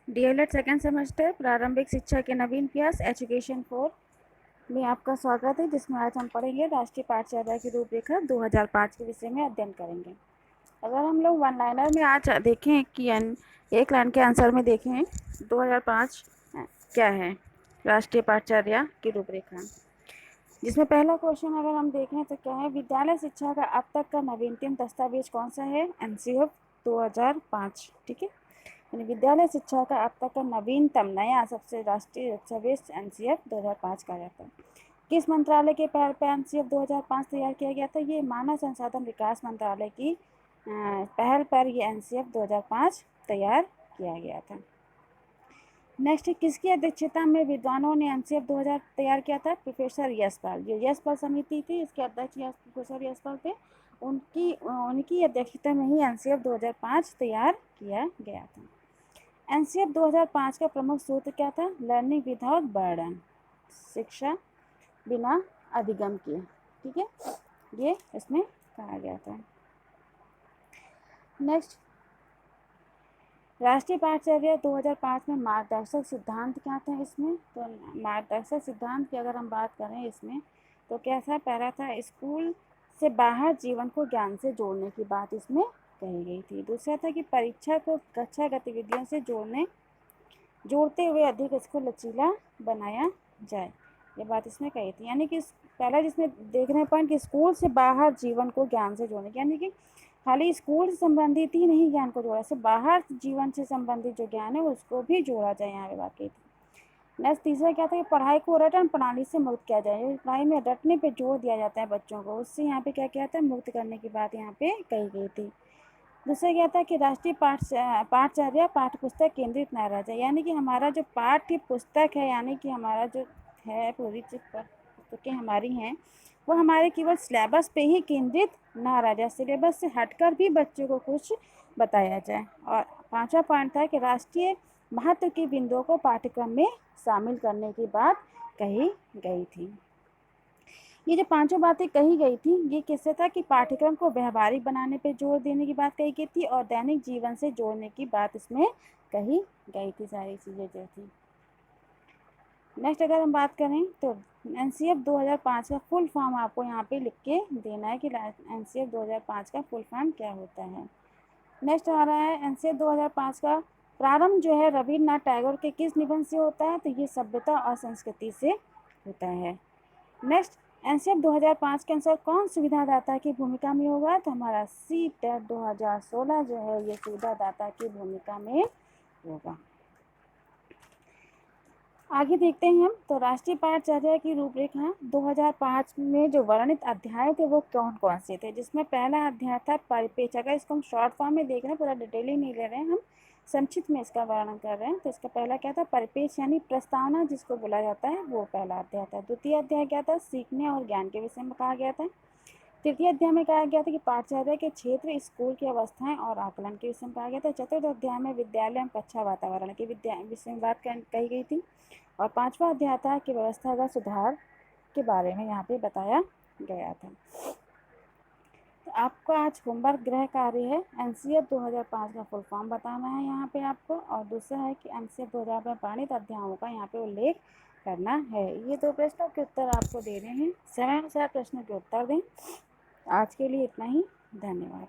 DElEd second semester प्रारंभिक शिक्षा के नवीन प्रयास एजुकेशन 4 में आपका स्वागत है, जिसमें आज हम पढ़ेंगे राष्ट्रीय पाठ्यचर्या की रूपरेखा 2005 के विषय में अध्ययन करेंगे। अगर हम लोग वन लाइनर में आज देखें कि एक लाइन के आंसर में देखें 2005 क्या है राष्ट्रीय पाठ्यचर्या की रूपरेखा, जिसमें पहला क्वेश्चन अगर हम देखें तो क्या है, विद्यालय शिक्षा का अब तक का नवीनतम दस्तावेज कौन सा है? एनसीएफ 2005। ठीक है, यानी विद्यालय शिक्षा का अब तक का नवीनतम नया सबसे राष्ट्रीय दस्तावेज एनसीएफ 2005 कहा जाता है। किस मंत्रालय के पहल पर एनसीएफ 2005 तैयार किया गया था? ये मानव संसाधन विकास मंत्रालय की पहल पर ये एनसीएफ 2005 तैयार किया गया था। नेक्स्ट, किसकी अध्यक्षता में विद्वानों ने एनसीएफ 2000 तैयार किया था? प्रोफेसर यशपाल। जो यशपाल समिति थी, इसके अध्यक्ष प्रोफेसर यशपाल थे, उनकी अध्यक्षता में ही एनसीएफ 2005 तैयार किया गया था। एनसीएफ 2005 का प्रमुख सूत्र क्या था? लर्निंग विदाउट बर्डन, शिक्षा बिना अधिगम किए। ठीक है, ये इसमें कहा गया था। नेक्स्ट, राष्ट्रीय पाठ्यचर्या 2005 में मार्गदर्शक सिद्धांत क्या था? इसमें तो मार्गदर्शक सिद्धांत की अगर हम बात करें इसमें तो क्या था? पहला था स्कूल से बाहर जीवन को ज्ञान से जोड़ने की बात इसमें कही गई थी। दूसरा था कि परीक्षा को कक्षा गतिविधियों से जोड़ते हुए अधिक इसको लचीला बनाया जाए, ये बात इसमें कही थी। यानी कि पहला जिसमें देखने पॉइंट कि स्कूल से बाहर जीवन को ज्ञान से जोड़ने, यानी कि खाली स्कूल से संबंधित ही नहीं ज्ञान को जोड़ा, से बाहर जीवन से संबंधित जो ज्ञान है उसको भी जोड़ा जाए, यहाँ पे बात कही थी। नेक्स्ट, तीसरा क्या था कि पढ़ाई को रटन प्रणाली से मुक्त किया जाए। पढ़ाई में रटने पे जोर दिया जाता है बच्चों को, उससे यहाँ पे क्या किया था? मुक्त करने की बात यहाँ पे कही गई थी। दूसरा क्या था कि राष्ट्रीय पाठ्यचर्या पाठ्य पुस्तक केंद्रित न रह जाए, यानी कि हमारा जो पाठ्य पुस्तक है, यानी कि हमारा जो है पूरी पुस्तकें हमारी हैं वो हमारे केवल सिलेबस पे ही केंद्रित ना रह जाए, सिलेबस से हटकर भी बच्चों को कुछ बताया जाए। और पांचवा पॉइंट था कि राष्ट्रीय महत्व के बिंदुओं को पाठ्यक्रम में शामिल करने की बात कही गई थी। ये जो पांचों बातें कही गई थी, ये किससे था कि पाठ्यक्रम को व्यवहारिक बनाने पे जोर देने की बात कही गई थी और दैनिक जीवन से जोड़ने की बात इसमें कही गई थी, सारी चीज़ें जो थी। नेक्स्ट अगर हम बात करें तो एनसीएफ 2005 का फुल फॉर्म आपको यहाँ पे लिख के देना है कि एनसीएफ 2005 का फुल फॉर्म क्या होता है। नेक्स्ट आ रहा है एनसीएफ 2005 का प्रारंभ जो है रविन्द्रनाथ टैगोर के किस निबंध से होता है? तो ये सभ्यता और संस्कृति से होता है। नेक्स्ट, एनसीएफ 2005 के अनुसार कौन सुविधादाता की भूमिका में होगा? तो हमारा सीटेट 2016 जो है ये सुविधादाता की भूमिका में होगा। आगे देखते हैं हम तो राष्ट्रीय पाठ्यचर्या की रूपरेखा 2005 में जो वर्णित अध्याय थे वो कौन कौन से थे, जिसमें पहला अध्याय था परिपेक्ष। अगर इसको हम शॉर्ट फॉर्म में देख रहे हैं, पूरा डिटेल नहीं ले रहे हैं, हम संक्षिप्त में इसका वर्णन कर रहे हैं। तो इसका पहला क्या था? परिपेक्ष यानी प्रस्तावना जिसको बोला जाता है, वो पहला अध्याय था। द्वितीय अध्याय क्या था? सीखने और ज्ञान के विषय में कहा गया था। तृतीय अध्याय में कहा गया था कि पाठ्यचर्या के क्षेत्र, स्कूल की अवस्थाएं और आकलन के विषय में कहा गया था। चतुर्थ अध्याय में विद्यालय में कक्षा वातावरण के विषय में बात कही गई थी। और पांचवा अध्याय था कि व्यवस्थागत सुधार के बारे में यहाँ पे बताया गया था। तो आपका आज होमवर्क गृह कार्य है, एनसीएफ 2005 का फुल फॉर्म बताना है यहाँ पे आपको, और दूसरा है कि एनसीएफ 2000 में वर्णित अध्यायों का यहाँ पे उल्लेख करना है। ये दो प्रश्नों के उत्तर आपको देने हैं, समय अनुसार प्रश्नों के उत्तर दें। आज के लिए इतना ही, धन्यवाद।